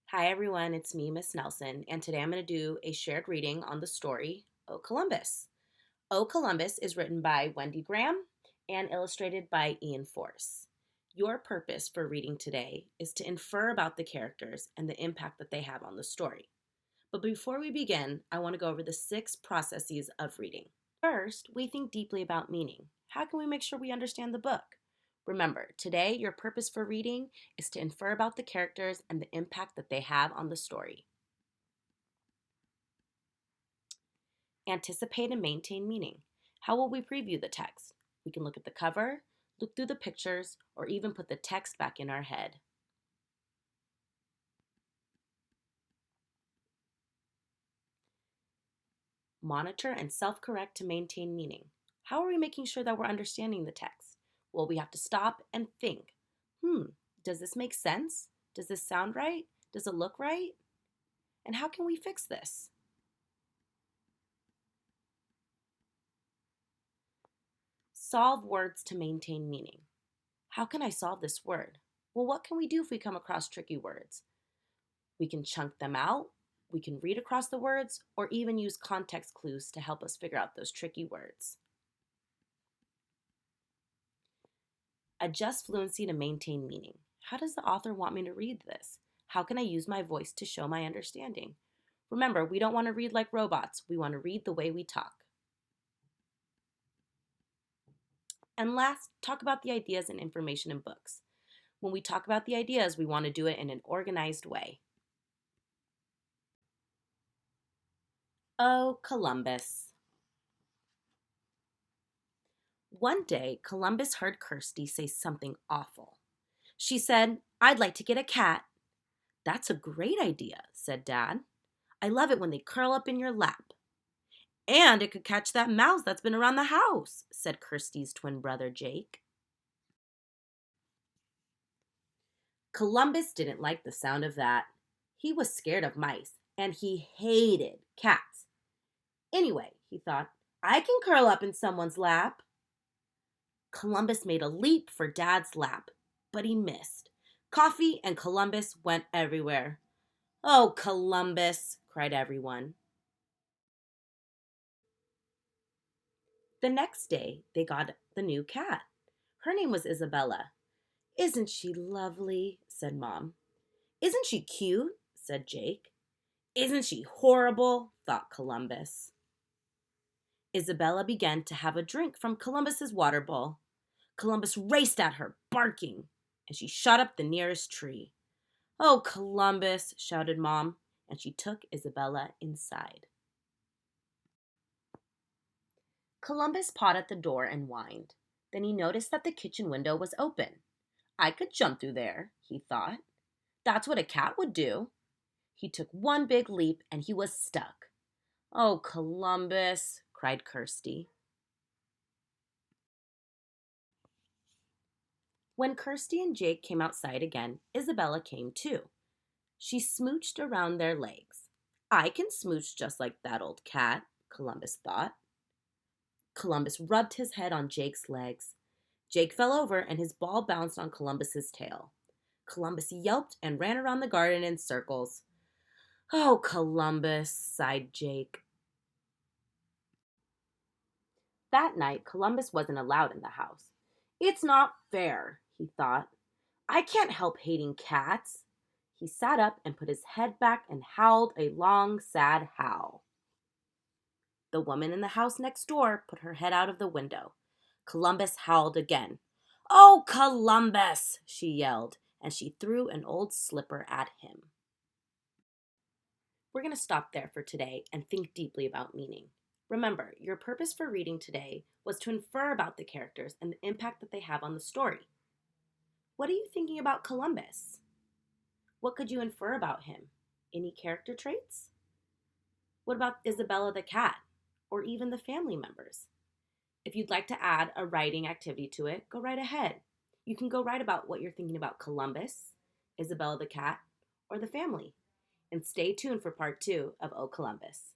Hi everyone, it's me, Miss Nelson, and today I'm going to do a shared reading on the story O Columbus. O Columbus is written by Wendy Graham and illustrated by Ian Force. Your purpose for reading today is to infer about the characters and the impact that they have on the story. But before we begin, I want to go over the 6 processes of reading. First, we think deeply about meaning. How can we make sure we understand the book? Remember, today your purpose for reading is to infer about the characters and the impact that they have on the story. Anticipate and maintain meaning. How will we preview the text? We can look at the cover, look through the pictures, or even put the text back in our head. Monitor and self-correct to maintain meaning. How are we making sure that we're understanding the text? Well, we have to stop and think. Does this make sense? Does this sound right? Does it look right? And how can we fix this? Solve words to maintain meaning. How can I solve this word? Well, what can we do if we come across tricky words? We can chunk them out, we can read across the words, or even use context clues to help us figure out those tricky words. Adjust fluency to maintain meaning. How does the author want me to read this? How can I use my voice to show my understanding? Remember, we don't want to read like robots. We want to read the way we talk. And last, talk about the ideas and information in books. When we talk about the ideas, we want to do it in an organized way. Oh, Columbus. One day, Columbus heard Kirsty say something awful. She said, "I'd like to get a cat." "That's a great idea," said Dad. "I love it when they curl up in your lap." "And it could catch that mouse that's been around the house," said Kirsty's twin brother Jake. Columbus didn't like the sound of that. He was scared of mice, and he hated cats. Anyway, he thought, I can curl up in someone's lap. Columbus made a leap for Dad's lap, but he missed. Coffee and Columbus went everywhere. "Oh, Columbus," cried everyone. The next day, they got the new cat. Her name was Isabella. "Isn't she lovely?" said Mom. "Isn't she cute?" said Jake. "Isn't she horrible?" thought Columbus. Isabella began to have a drink from Columbus's water bowl. Columbus raced at her, barking, and she shot up the nearest tree. "Oh, Columbus," shouted Mom, and she took Isabella inside. Columbus pawed at the door and whined. Then he noticed that the kitchen window was open. "I could jump through there," he thought. "That's what a cat would do." He took one big leap and he was stuck. "Oh, Columbus," cried Kirsty. When Kirsty and Jake came outside again, Isabella came too. She smooched around their legs. "I can smooch just like that old cat," Columbus thought. Columbus rubbed his head on Jake's legs. Jake fell over and his ball bounced on Columbus's tail. Columbus yelped and ran around the garden in circles. "Oh, Columbus," sighed Jake. That night, Columbus wasn't allowed in the house. "It's not fair," he thought. "I can't help hating cats." He sat up and put his head back and howled a long, sad howl. The woman in the house next door put her head out of the window. Columbus howled again. "Oh, Columbus!" she yelled, and she threw an old slipper at him. We're going to stop there for today and think deeply about meaning. Remember, your purpose for reading today was to infer about the characters and the impact that they have on the story. What are you thinking about Columbus? What could you infer about him? Any character traits? What about Isabella the cat, or even the family members? If you'd like to add a writing activity to it, go right ahead. You can go write about what you're thinking about Columbus, Isabella the cat, or the family. And stay tuned for part 2 of O Columbus.